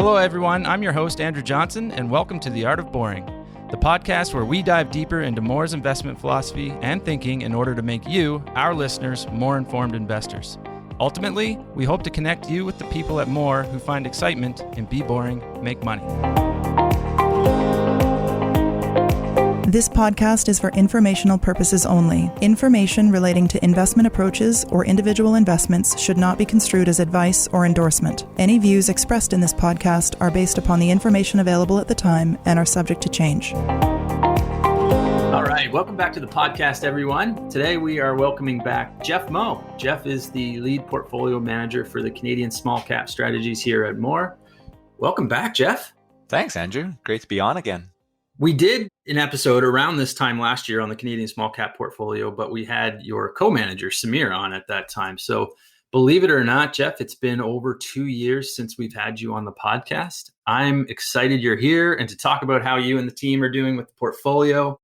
Hello, everyone. I'm your host, Andrew Johnson, and welcome to The Art of Boring, the podcast where we dive deeper into Mawer's investment philosophy and thinking in order to make you, our listeners, more informed investors. Ultimately, we hope to connect you with the people at Mawer who find excitement in be boring, make money. This podcast is for informational purposes only. Information relating to investment approaches or individual investments should not be construed as advice or endorsement. Any views expressed in this podcast are based upon the information available at the time and are subject to change. All right, welcome back to the podcast, everyone. Today we are welcoming back Jeff Moe. Jeff is the lead portfolio manager for the Canadian small cap strategies here at Mawer. Welcome back, Jeff. Thanks, Andrew. Great to be on again. We did an episode around this time last year on the Canadian small cap portfolio, but we had your co-manager, Samir, on at that time. So believe it or not, Jeff, it's been over 2 years since we've had you on the podcast. I'm excited you're here and to talk about how you and the team are doing with the portfolio.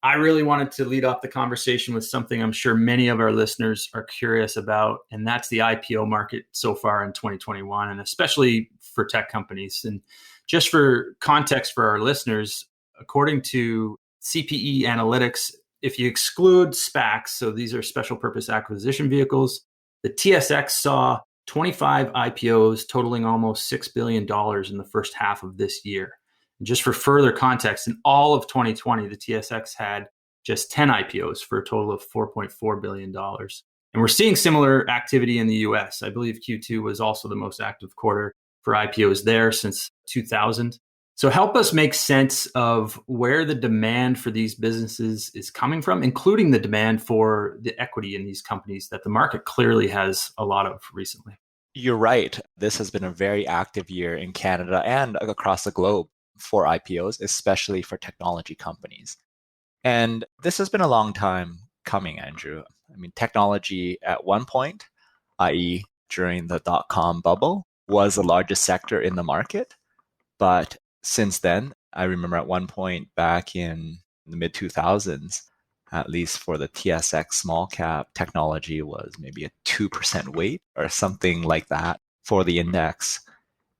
I really wanted to lead off the conversation with something I'm sure many of our listeners are curious about, and that's the IPO market so far in 2021, and especially for tech companies. And just for context for our listeners, according to CPE Analytics, if you exclude SPACs, so these are special purpose acquisition vehicles, the TSX saw 25 IPOs totaling almost $6 billion in the first half of this year. And just for further context, in all of 2020, the TSX had just 10 IPOs for a total of $4.4 billion. And we're seeing similar activity in the US. I believe Q2 was also the most active quarter for IPOs there since 2000. So help us make sense of where the demand for these businesses is coming from, including the demand for the equity in these companies that the market clearly has a lot of recently. You're right. This has been a very active year in Canada and across the globe for IPOs, especially for technology companies. And this has been a long time coming, Andrew. I mean, technology at one point, i.e. during the dot-com bubble, was the largest sector in the market. But since then, I remember at one point back in the mid-2000s, at least for the TSX small cap, technology was maybe a 2% weight or something like that for the index.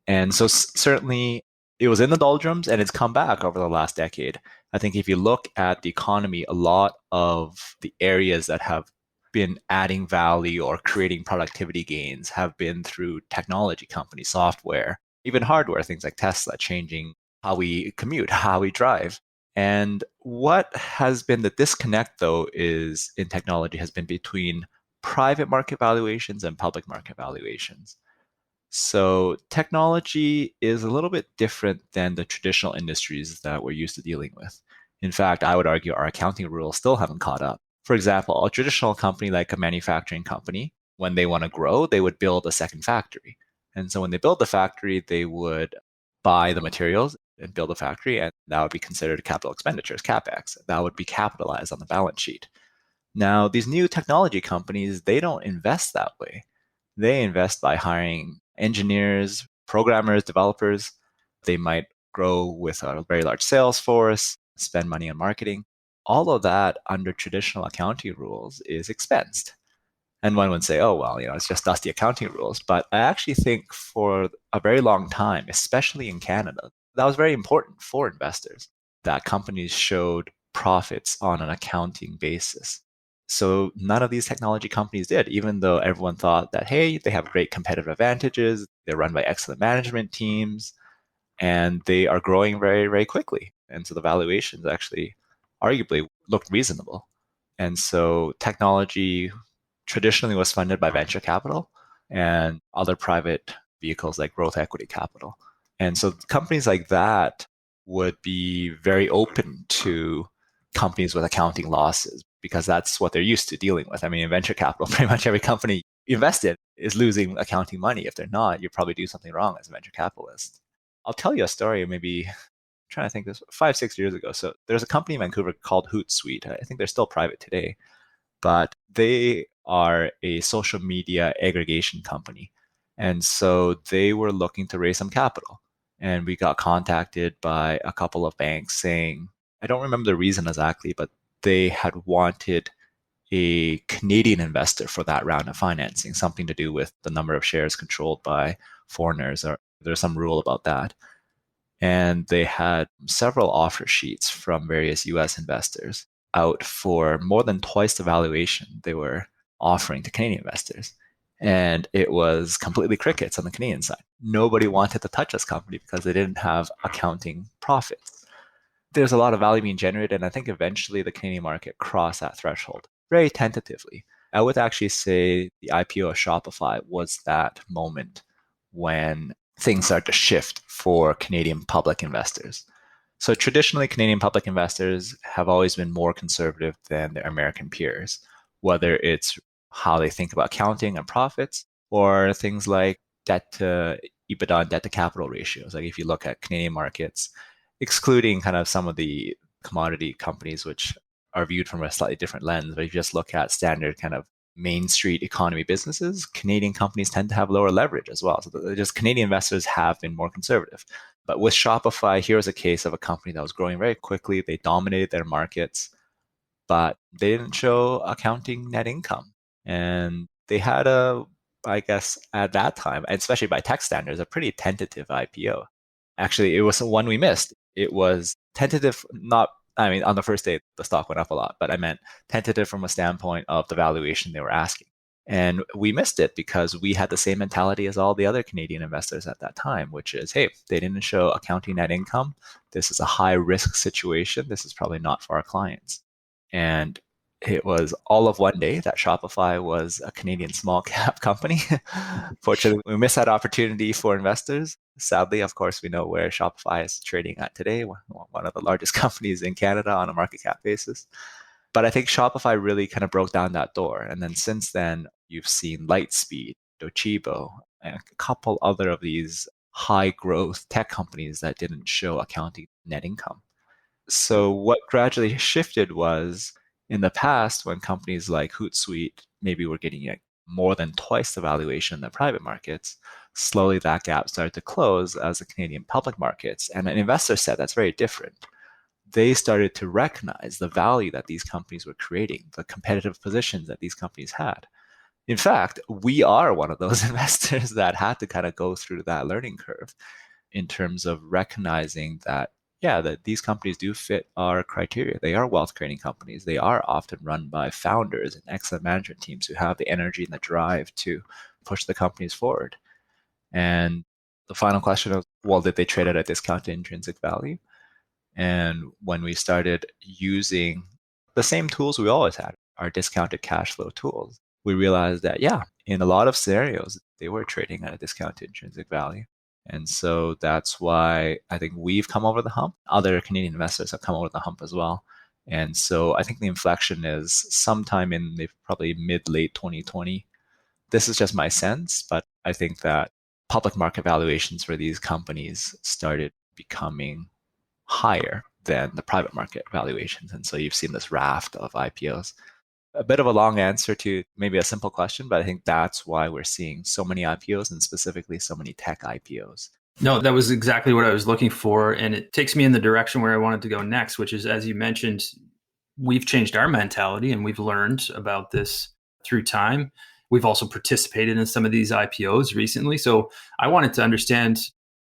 And so certainly it was in the doldrums and it's come back over the last decade. I think if you look at the economy, a lot of the areas that have been adding value or creating productivity gains have been through technology companies, software, even hardware, things like Tesla, changing how we commute, how we drive. And what has been the disconnect, though, is in technology has been between private market valuations and public market valuations. So technology is a little bit different than the traditional industries that we're used to dealing with. In fact, I would argue our accounting rules still haven't caught up. For example, a traditional company like a manufacturing company, when they want to grow, they would build a second factory. And so when they build the factory, they would buy the materials and build a factory, and that would be considered capital expenditures, CapEx. That would be capitalized on the balance sheet. Now, these new technology companies, they don't invest that way. They invest by hiring engineers, programmers, developers. They might grow with a very large sales force, spend money on marketing. All of that under traditional accounting rules is expensed. And one would say, oh, well, it's just dusty accounting rules. But I actually think for a very long time, especially in Canada, that was very important for investors, that companies showed profits on an accounting basis. So none of these technology companies did, even though everyone thought that, hey, they have great competitive advantages, they're run by excellent management teams, and they are growing very, very quickly. And so the valuations actually arguably looked reasonable. And so technology traditionally was funded by venture capital and other private vehicles like growth equity capital. And so companies like that would be very open to companies with accounting losses because that's what they're used to dealing with. I mean, in venture capital, pretty much every company you invest in is losing accounting money. If they're not, you probably do something wrong as a venture capitalist. I'll tell you a story, maybe I'm trying to think this 5-6 years ago. So there's a company in Vancouver called Hootsuite. I think they're still private today, but they are a social media aggregation company. And so they were looking to raise some capital. And we got contacted by a couple of banks saying, I don't remember the reason exactly, but they had wanted a Canadian investor for that round of financing, something to do with the number of shares controlled by foreigners, or There's some rule about that. And they had several offer sheets from various US investors out for more than twice the valuation they were offering to Canadian investors. And it was completely crickets on the Canadian side. Nobody wanted to touch this company because they didn't have accounting profits. There's a lot of value being generated, and I think eventually the Canadian market crossed that threshold very tentatively. I would actually say the IPO of Shopify was that moment when things start to shift for Canadian public investors. So traditionally, Canadian public investors have always been more conservative than their American peers, whether it's how they think about accounting and profits, or things like debt to EBITDA and debt to capital ratios. Like if you look at Canadian markets, excluding kind of some of the commodity companies, which are viewed from a slightly different lens, but if you just look at standard kind of Main Street economy businesses, Canadian companies tend to have lower leverage as well. So just Canadian investors have been more conservative. But with Shopify, here's a case of a company that was growing very quickly. They dominated their markets, but they didn't show accounting net income. And they had I guess at that time, especially by tech standards, a pretty tentative IPO. Actually, it was one we missed. It was tentative, on the first day, the stock went up a lot, but I meant tentative from a standpoint of the valuation they were asking. And we missed it because we had the same mentality as all the other Canadian investors at that time, which is, hey, they didn't show accounting net income. This is a high risk situation. This is probably not for our clients. And it was all of one day that Shopify was a Canadian small cap company. Fortunately, we missed that opportunity for investors. Sadly, of course, we know where Shopify is trading at today, one of the largest companies in Canada on a market cap basis. But I think Shopify really kind of broke down that door. And then since then, you've seen Lightspeed, Docebo, and a couple other of these high growth tech companies that didn't show accounting net income. So what gradually shifted was in the past, when companies like Hootsuite maybe were getting more than twice the valuation in the private markets, slowly that gap started to close as the Canadian public markets. And an investor said that's very different. They started to recognize the value that these companies were creating, the competitive positions that these companies had. In fact, we are one of those investors that had to kind of go through that learning curve in terms of recognizing that that these companies do fit our criteria. They are wealth creating companies. They are often run by founders and excellent management teams who have the energy and the drive to push the companies forward. And the final question of, well, did they trade at a discount to intrinsic value? And when we started using the same tools we always had, our discounted cash flow tools, we realized that, in a lot of scenarios, they were trading at a discount to intrinsic value. And so that's why I think we've come over the hump. Other Canadian investors have come over the hump as well. And so I think the inflection is sometime in probably mid-late 2020. This is just my sense, but I think that public market valuations for these companies started becoming higher than the private market valuations. And so you've seen this raft of IPOs. A bit of a long answer to maybe a simple question, but I think that's why we're seeing so many IPOs and specifically so many tech IPOs. No, that was exactly what I was looking for. And it takes me in the direction where I wanted to go next, which is, as you mentioned, we've changed our mentality and we've learned about this through time. We've also participated in some of these IPOs recently. So I wanted to understand,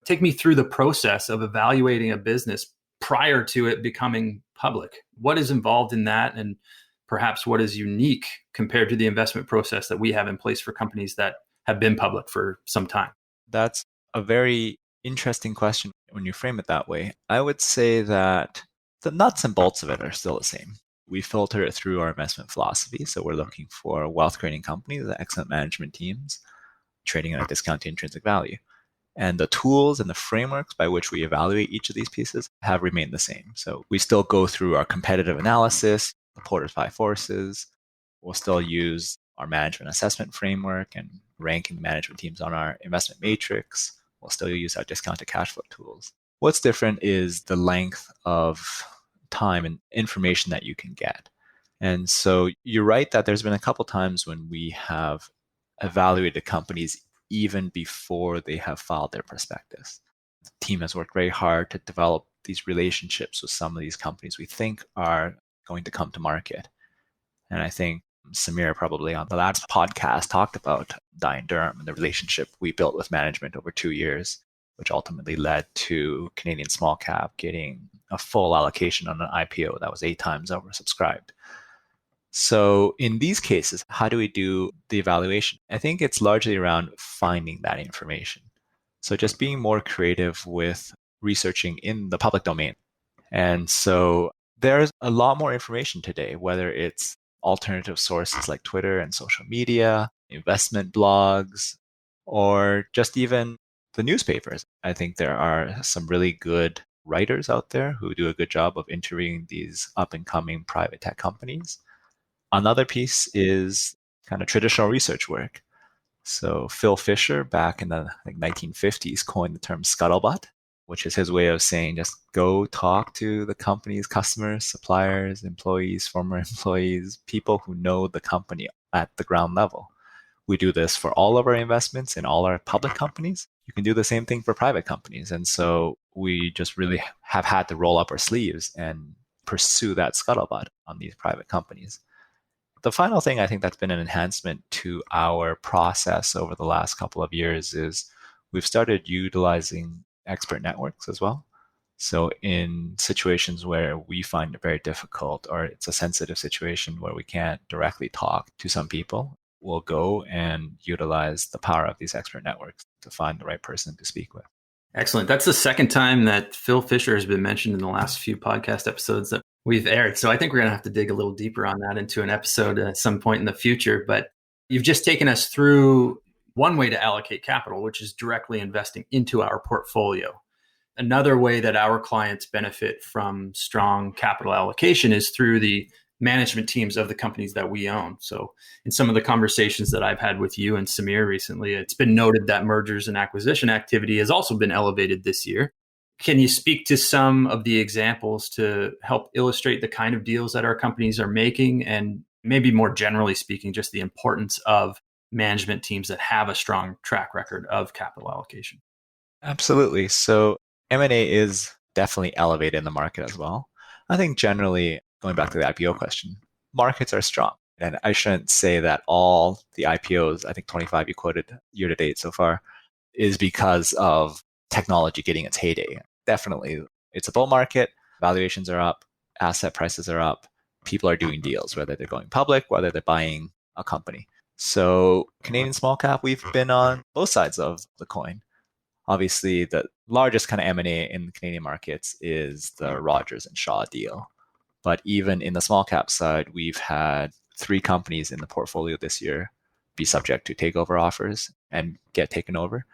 take me through the process of evaluating a business prior to it becoming public. What is involved in that? And perhaps what is unique compared to the investment process that we have in place for companies that have been public for some time? That's a very interesting question when you frame it that way. I would say that the nuts and bolts of it are still the same. We filter it through our investment philosophy. So we're looking for wealth creating companies, excellent management teams, trading at a discount to intrinsic value. And the tools and the frameworks by which we evaluate each of these pieces have remained the same. So we still go through our competitive analysis, the Porter's Five Forces. We'll still use our management assessment framework and ranking the management teams on our investment matrix. We'll still use our discounted cash flow tools. What's different is the length of time and information that you can get. And so you're right that there's been a couple times when we have evaluated companies even before they have filed their prospectus. The team has worked very hard to develop these relationships with some of these companies we think are going to come to market. And I think Samir probably on the last podcast talked about Dye & Durham and the relationship we built with management over 2 years. which ultimately led to Canadian small cap getting a full allocation on an IPO that was 8 times oversubscribed. So in these cases, how do we do the evaluation? I think it's largely around finding that information. So just being more creative with researching in the public domain. And so there's a lot more information today, whether it's alternative sources like Twitter and social media, investment blogs, or just even the newspapers. I think there are some really good writers out there who do a good job of interviewing these up and coming private tech companies. Another piece is kind of traditional research work. So Phil Fisher, back in the 1950s, coined the term scuttlebutt, which is his way of saying just go talk to the company's customers, suppliers, employees, former employees, people who know the company at the ground level. We do this for all of our investments in all our public companies. You can do the same thing for private companies. And so we just really have had to roll up our sleeves and pursue that scuttlebutt on these private companies. The final thing I think that's been an enhancement to our process over the last couple of years is we've started utilizing expert networks as well. So in situations where we find it very difficult or it's a sensitive situation where we can't directly talk to some people, we'll go and utilize the power of these expert networks to find the right person to speak with. Excellent. That's the second time that Phil Fisher has been mentioned in the last few podcast episodes that we've aired. So I think we're going to have to dig a little deeper on that into an episode at some point in the future. But you've just taken us through one way to allocate capital, which is directly investing into our portfolio. Another way that our clients benefit from strong capital allocation is through the management teams of the companies that we own. So in some of the conversations that I've had with you and Samir recently, it's been noted that mergers and acquisition activity has also been elevated this year. Can you speak to some of the examples to help illustrate the kind of deals that our companies are making, and maybe more generally speaking, just the importance of management teams that have a strong track record of capital allocation? Absolutely. So M&A is definitely elevated in the market as well. I think generally, going back to the IPO question, markets are strong. And I shouldn't say that all the IPOs, I think 25 you quoted year to date so far, is because of technology getting its heyday. Definitely, it's a bull market. Valuations are up. Asset prices are up. People are doing deals, whether they're going public, whether they're buying a company. So Canadian small cap, we've been on both sides of the coin. Obviously, the largest kind of M&A in the Canadian markets is the Rogers and Shaw deal. But even in the small cap side, we've had 3 companies in the portfolio this year be subject to takeover offers and get taken over.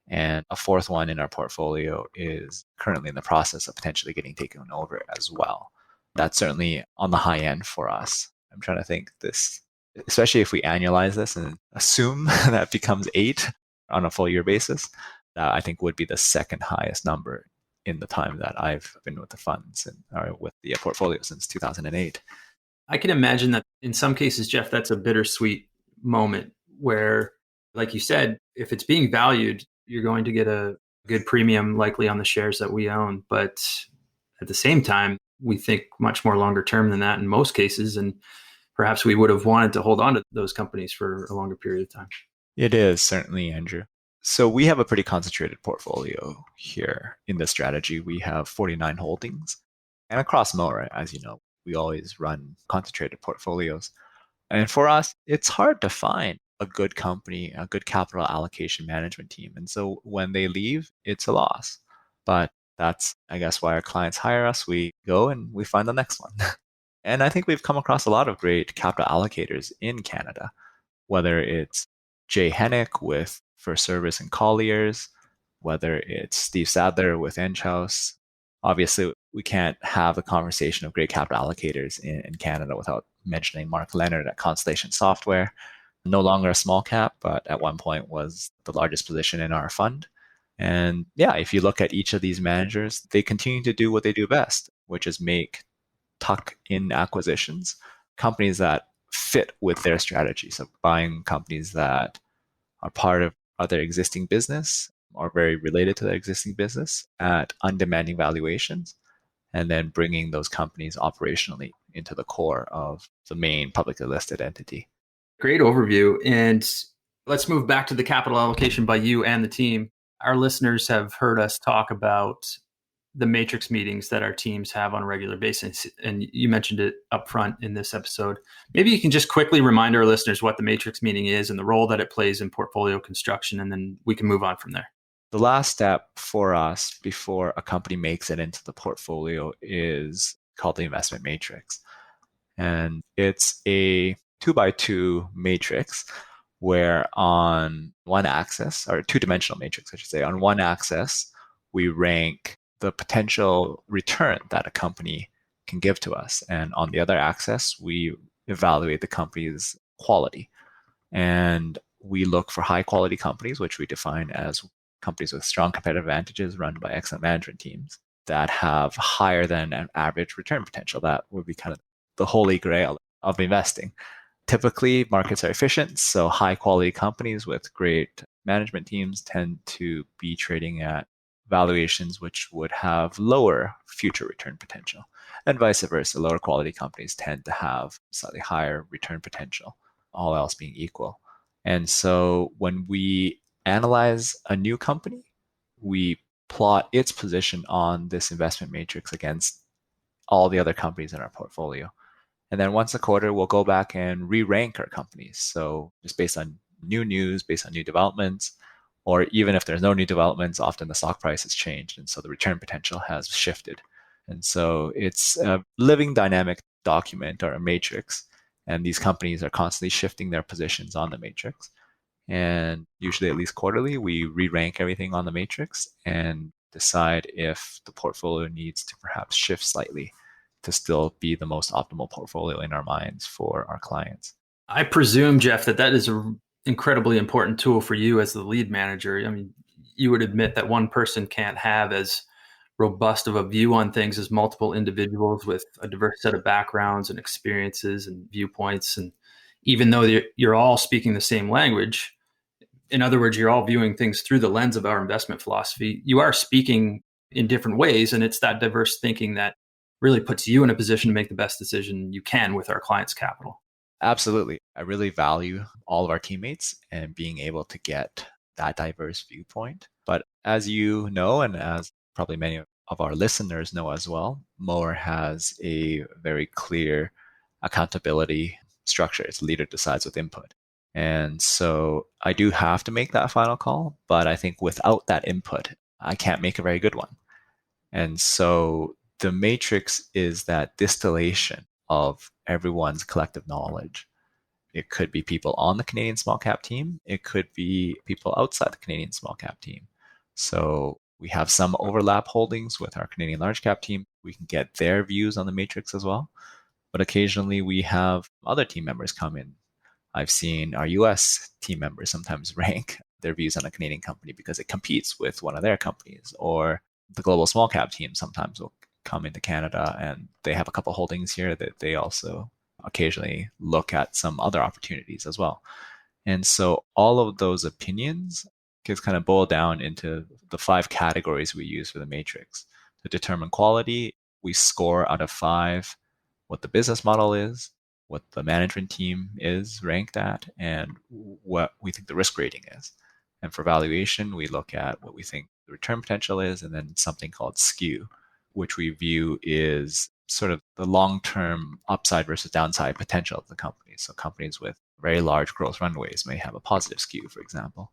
And a 4th one in our portfolio is currently in the process of potentially getting taken over as well. That's certainly on the high end for us. I'm trying to think this, especially if we annualize this and assume that becomes 8 on a full year basis, I think would be the second highest number in the time that I've been with the funds and or with the portfolio since 2008. I can imagine that in some cases, Jeff, that's a bittersweet moment where, like you said, if it's being valued, you're going to get a good premium likely on the shares that we own. But at the same time, we think much more longer term than that in most cases. And perhaps we would have wanted to hold on to those companies for a longer period of time. It is certainly, Andrew. So we have a pretty concentrated portfolio here in this strategy. We have 49 holdings. And across Mawer, as you know, we always run concentrated portfolios. And for us, it's hard to find a good company, a good capital allocation management team. And so when they leave, it's a loss. But that's, I guess, why our clients hire us. We go and we find the next one. And I think we've come across a lot of great capital allocators in Canada, whether it's Jay Hennick with First Service and Colliers, whether it's Steve Sadler with Enchhouse. Obviously, we can't have a conversation of great capital allocators in Canada without mentioning Mark Leonard at Constellation Software. No longer a small cap, but at one point was the largest position in our fund. And yeah, if you look at each of these managers, they continue to do what they do best, which is make tuck-in acquisitions, companies that fit with their strategy. So buying companies that are part of their existing business or very related to their existing business at undemanding valuations, and then bringing those companies operationally into the core of the main publicly listed entity. Great overview. And let's move back to the capital allocation by you and the team. our listeners have heard us talk about the matrix meetings that our teams have on a regular basis. And you mentioned it up front in this episode. Maybe you can just quickly remind our listeners what the matrix meeting is and the role that it plays in portfolio construction, and then we can move on from there. The last step for us before a company makes it into the portfolio is called the investment matrix. And it's a 2x2 matrix where on one axis, or two-dimensional matrix, I should say, on one axis, we rank the potential return that a company can give to us. And on the other axis, we evaluate the company's quality. And we look for high quality companies, which we define as companies with strong competitive advantages run by excellent management teams that have higher than an average return potential. That would be kind of the holy grail of investing. Typically, markets are efficient, so high quality companies with great management teams tend to be trading at valuations which would have lower future return potential. And vice versa, lower quality companies tend to have slightly higher return potential, all else being equal. And so when we analyze a new company, we plot its position on this investment matrix against all the other companies in our portfolio. And then once a quarter, we'll go back and re-rank our companies. So just based on new news, based on new developments, or even if there's no new developments, often the stock price has changed. And so the return potential has shifted. And so it's a living dynamic document or a matrix. And these companies are constantly shifting their positions on the matrix. And usually at least quarterly, we re-rank everything on the matrix and decide if the portfolio needs to perhaps shift slightly to still be the most optimal portfolio in our minds for our clients. I presume, Jeff, that is an incredibly important tool for you as the lead manager. I mean, you would admit that one person can't have as robust of a view on things as multiple individuals with a diverse set of backgrounds and experiences and viewpoints. And even though you're all speaking the same language, in other words, you're all viewing things through the lens of our investment philosophy, you are speaking in different ways. And it's that diverse thinking that really puts you in a position to make the best decision you can with our clients' capital. Absolutely. I really value all of our teammates and being able to get that diverse viewpoint. But as you know, and as probably many of our listeners know as well, Mawer has a very clear accountability structure. It's leader decides with input. And so I do have to make that final call, but I think without that input, I can't make a very good one. And so the matrix is that distillation of everyone's collective knowledge. It could be people on the Canadian small cap team. It could be people outside the Canadian small cap team. So we have some overlap holdings with our Canadian large cap team. We can get their views on the matrix as well. But occasionally we have other team members come in. I've seen our US team members sometimes rank their views on a Canadian company because it competes with one of their companies, or the global small cap team sometimes will come into Canada and they have a couple holdings here that they also occasionally look at some other opportunities as well. And so all of those opinions gets kind of boiled down into the 5 categories we use for the matrix. To determine quality, we score out of 5 what the business model is, what the management team is ranked at, and what we think the risk rating is. And for valuation, we look at what we think the return potential is, and then something called skew, which we view is sort of the long-term upside versus downside potential of the company. So companies with very large growth runways may have a positive skew, for example.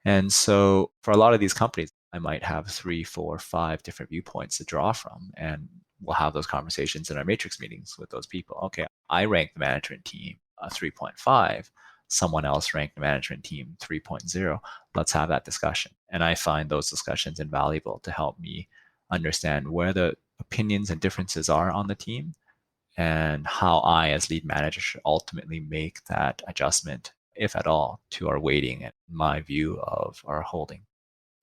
And so for a lot of these companies, I might have 3, 4, 5 different viewpoints to draw from. And we'll have those conversations in our matrix meetings with those people. Okay, I rank the management team 3.5. Someone else ranked the management team 3.0. Let's have that discussion. And I find those discussions invaluable to help me understand where the opinions and differences are on the team and how I, as lead manager, should ultimately make that adjustment, if at all, to our weighting and my view of our holding.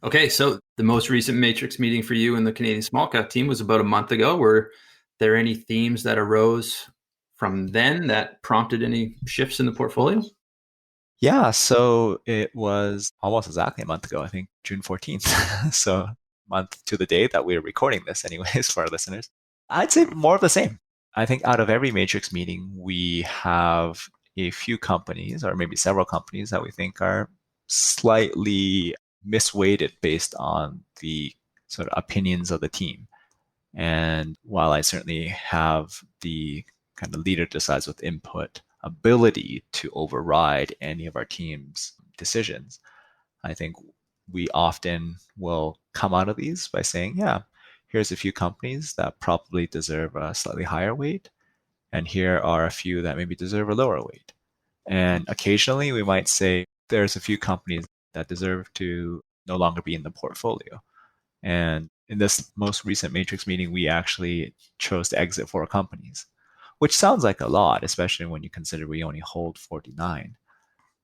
Okay, so the most recent matrix meeting for you and the Canadian small cap team was about a month ago. Were there any themes that arose from then that prompted any shifts in the portfolio? Yeah, so it was almost exactly a month ago, I think June 14th. So month to the day that we're recording this anyways for our listeners. I'd say more of the same. I think out of every matrix meeting, we have a few companies or maybe several companies that we think are slightly misweighted based on the sort of opinions of the team. And while I certainly have the kind of leader decides with input ability to override any of our team's decisions, I think we often will come out of these by saying, yeah, here's a few companies that probably deserve a slightly higher weight, and here are a few that maybe deserve a lower weight. And occasionally we might say there's a few companies that deserve to no longer be in the portfolio. And in this most recent matrix meeting, we actually chose to exit 4 companies, which sounds like a lot, especially when you consider we only hold 49.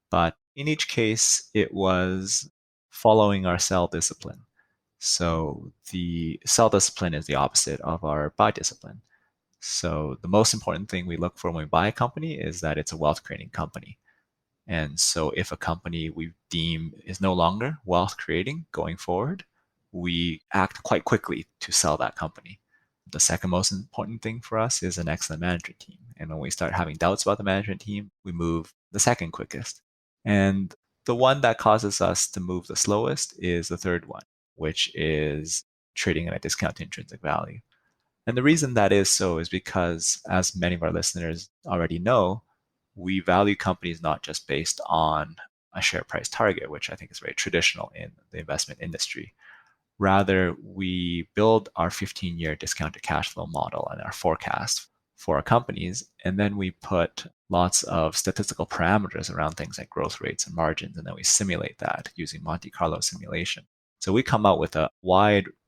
But in each case, it was following our sell discipline. So the sell discipline is the opposite of our buy discipline. So the most important thing we look for when we buy a company is that it's a wealth creating company. And so if a company we deem is no longer wealth creating going forward, we act quite quickly to sell that company. The second most important thing for us is an excellent management team. And when we start having doubts about the management team, we move the second quickest. And the one that causes us to move the slowest is the third one, which is trading at a discount to intrinsic value. And the reason that is so is because, as many of our listeners already know, we value companies not just based on a share price target, which I think is very traditional in the investment industry. Rather, we build our 15-year discounted cash flow model and our forecast for our companies, and then we put lots of statistical parameters around things like growth rates and margins, and then we simulate that using Monte Carlo simulation. So we come out with a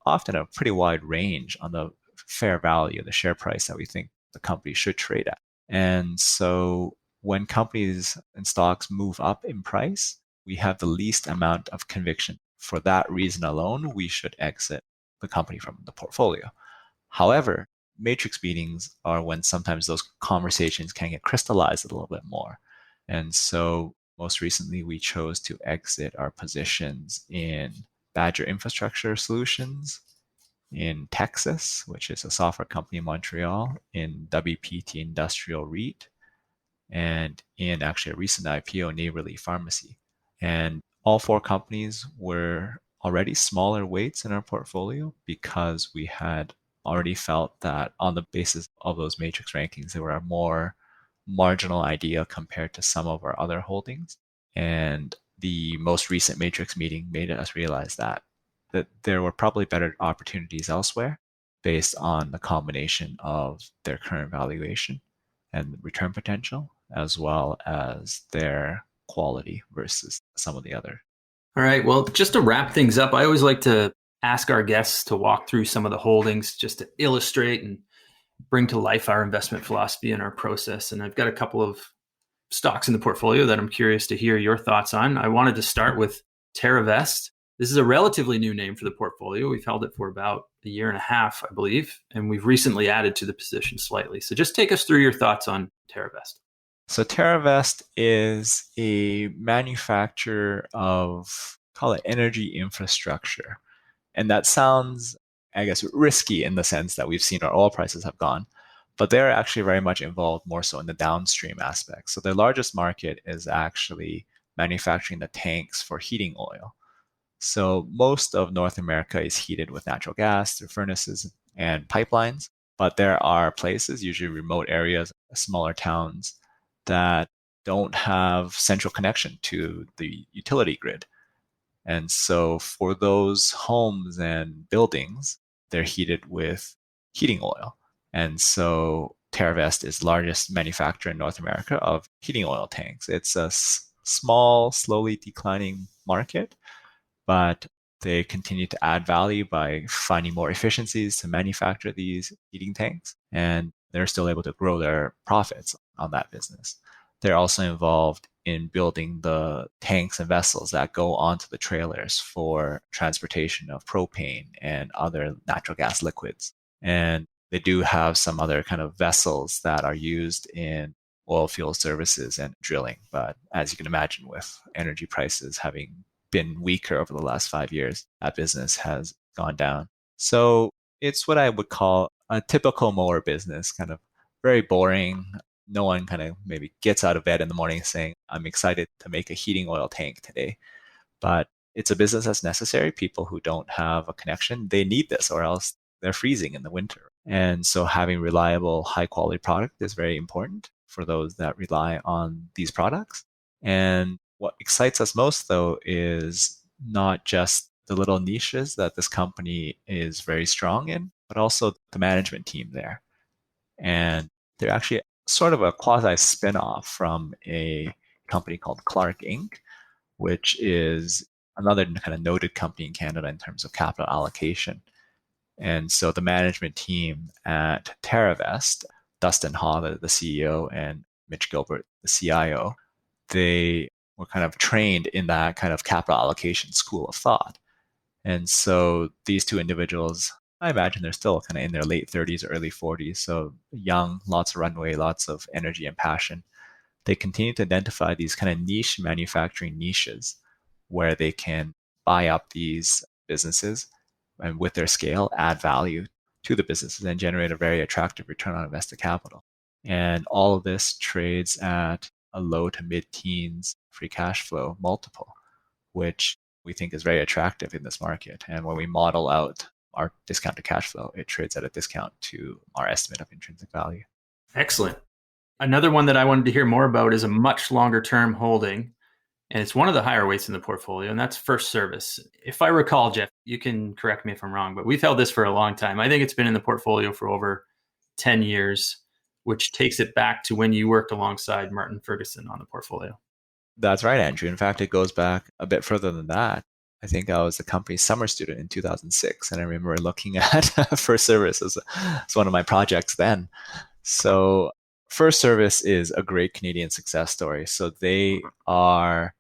often a pretty wide range on the fair value, the share price that we think the company should trade at. And so when companies and stocks move up in price, we have the least amount of conviction. For that reason alone, we should exit the company from the portfolio. However, matrix meetings are when sometimes those conversations can get crystallized a little bit more. And so most recently, we chose to exit our positions in Badger Infrastructure Solutions, in Texas, which is a software company in Montreal, in WPT Industrial REIT, and in actually a recent IPO, Neighborly Pharmacy. And all 4 companies were already smaller weights in our portfolio because we had already felt that on the basis of those matrix rankings, they were a more marginal idea compared to some of our other holdings. And the most recent matrix meeting made us realize that there were probably better opportunities elsewhere based on the combination of their current valuation and return potential, as well as their quality versus some of the other. All right. Well, just to wrap things up, I always like to ask our guests to walk through some of the holdings just to illustrate and bring to life our investment philosophy and our process. And I've got a couple of stocks in the portfolio that I'm curious to hear your thoughts on. I wanted to start with Terra Vest. This is a relatively new name for the portfolio. We've held it for about a year and a half, I believe, and we've recently added to the position slightly. So just take us through your thoughts on Terra Vest. So Terra Vest is a manufacturer of, call it energy infrastructure. And that sounds, I guess, risky in the sense that we've seen our oil prices have gone, but they're actually very much involved more so in the downstream aspects. So their largest market is actually manufacturing the tanks for heating oil. So most of North America is heated with natural gas through furnaces and pipelines, but there are places, usually remote areas, smaller towns, that don't have central connection to the utility grid. And so for those homes and buildings, they're heated with heating oil. And so Terra Vest is the largest manufacturer in North America of heating oil tanks. It's a small, slowly declining market, but they continue to add value by finding more efficiencies to manufacture these heating tanks, and they're still able to grow their profits on that business. They're also involved in building the tanks and vessels that go onto the trailers for transportation of propane and other natural gas liquids. And they do have some other kind of vessels that are used in oil field services and drilling. But as you can imagine, with energy prices having been weaker over the last 5 years, that business has gone down. So it's what I would call a typical Mawer business, kind of very boring. No one kind of maybe gets out of bed in the morning saying, I'm excited to make a heating oil tank today. But it's a business that's necessary. People who don't have a connection, they need this or else they're freezing in the winter. And so having reliable, high quality product is very important for those that rely on these products. And what excites us most, though, is not just the little niches that this company is very strong in, but also the management team there. And they're actually sort of a quasi spin-off from a company called Clark Inc., which is another kind of noted company in Canada in terms of capital allocation. And so the management team at Terra Vest, Dustin Haw, the CEO, and Mitch Gilbert, the CIO, they were kind of trained in that kind of capital allocation school of thought. And so these two individuals, I imagine they're still kind of in their late 30s, early 40s. So young, lots of runway, lots of energy and passion. They continue to identify these kind of niche manufacturing niches where they can buy up these businesses and with their scale, add value to the businesses and generate a very attractive return on invested capital. And all of this trades at a low to mid-teens free cash flow multiple, which we think is very attractive in this market. And when we model out our discount to cash flow, it trades at a discount to our estimate of intrinsic value. Excellent. Another one that I wanted to hear more about is a much longer term holding, and it's one of the higher weights in the portfolio, and that's First Service. If I recall, Jeff, you can correct me if I'm wrong, but we've held this for a long time. I think it's been in the portfolio for over 10 years, which takes it back to when you worked alongside Martin Ferguson on the portfolio. That's right, Andrew. In fact, it goes back a bit further than that. I think I was the company's summer student in 2006, and I remember looking at First Service as one of my projects then. So First Service is a great Canadian success story. So they are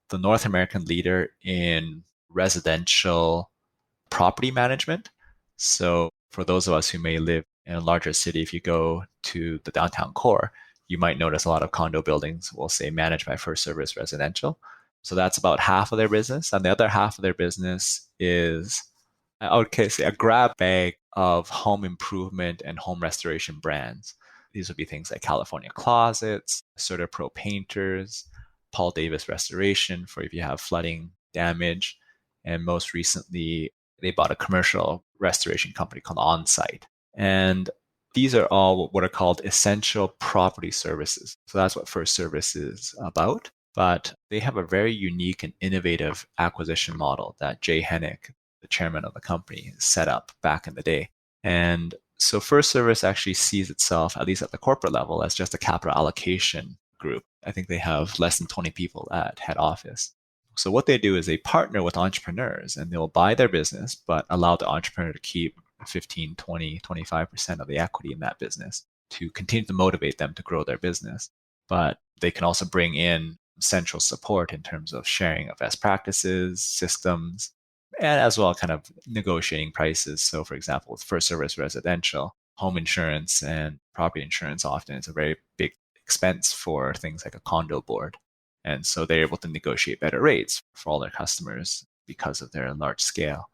the North American leader in residential property management. So for those of us who may live in a larger city, if you go to the downtown core, you might notice a lot of condo buildings will say managed by First Service Residential. So that's about half of their business. And the other half of their business is, I would say, a grab bag of home improvement and home restoration brands. These would be things like California Closets, Certa Pro Painters, Paul Davis Restoration for if you have flooding damage. And most recently, they bought a commercial restoration company called Onsite. And these are all what are called essential property services. So that's what First Service is about. But they have a very unique and innovative acquisition model that Jay Hennick, the chairman of the company, set up back in the day. And so First Service actually sees itself, at least at the corporate level, as just a capital allocation group. I think they have less than 20 people at head office. So what they do is they partner with entrepreneurs and they'll buy their business, but allow the entrepreneur to keep 15, 20, 25% of the equity in that business to continue to motivate them to grow their business. But they can also bring in central support in terms of sharing of best practices, systems, and as well kind of negotiating prices. So for example, with First Service Residential, home insurance and property insurance often is a very big expense for things like a condo board. And so they're able to negotiate better rates for all their customers because of their large scale.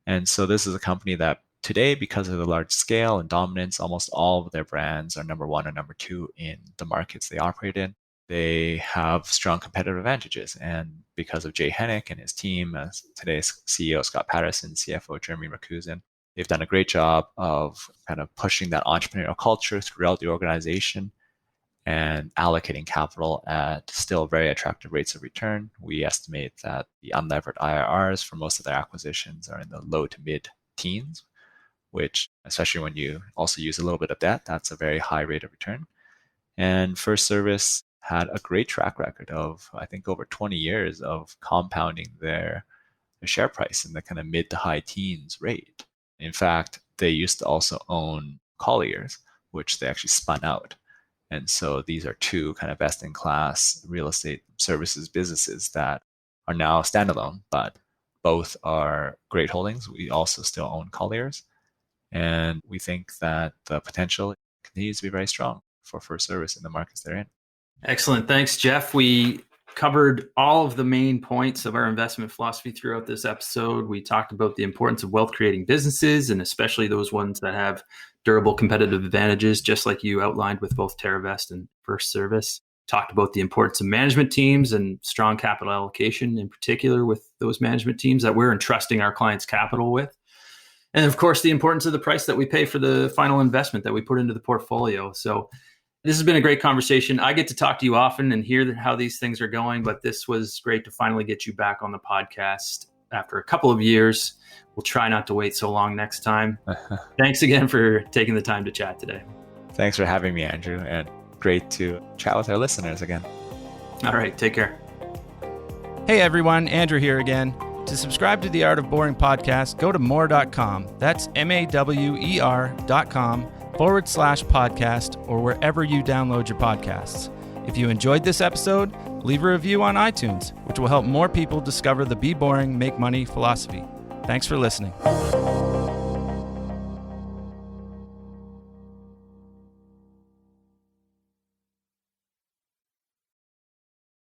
And so this is a company that today, because of the large scale and dominance, almost all of their brands are number one or number two in the markets they operate in. They have strong competitive advantages. And because of Jay Hennick and his team, as today's CEO Scott Patterson, CFO Jeremy Rakusin, they've done a great job of kind of pushing that entrepreneurial culture throughout the organization and allocating capital at still very attractive rates of return. We estimate that the unlevered IRRs for most of their acquisitions are in the low to mid teens, which, especially when you also use a little bit of debt, that's a very high rate of return. And First Service had a great track record of, I think, over 20 years of compounding their share price in the kind of mid to high teens rate. In fact, they used to also own Colliers, which they actually spun out. And so these are two kind of best-in-class real estate services businesses that are now standalone, but both are great holdings. We also still own Colliers. And we think that the potential continues to be very strong for First Service in the markets they're in. Excellent. Thanks, Jeff. We covered all of the main points of our investment philosophy throughout this episode. We talked about the importance of wealth-creating businesses, and especially those ones that have durable competitive advantages, just like you outlined with both Terra Vest and First Service. talked about the importance of management teams and strong capital allocation, in particular with those management teams that we're entrusting our clients' capital with. And of course, the importance of the price that we pay for the final investment that we put into the portfolio. So this has been a great conversation. I get to talk to you often and hear how these things are going, but this was great to finally get you back on the podcast after a couple of years. We'll try not to wait so long next time. Thanks again for taking the time to chat today. Thanks for having me, Andrew, and great to chat with our listeners again. All right, take care. Hey everyone, Andrew here again. To subscribe to the Art of Boring podcast, go to Mawer.com. That's mawer.com/podcast or wherever you download your podcasts. If you enjoyed this episode, leave a review on iTunes, which will help more people discover the Be Boring, Make Money philosophy. Thanks for listening.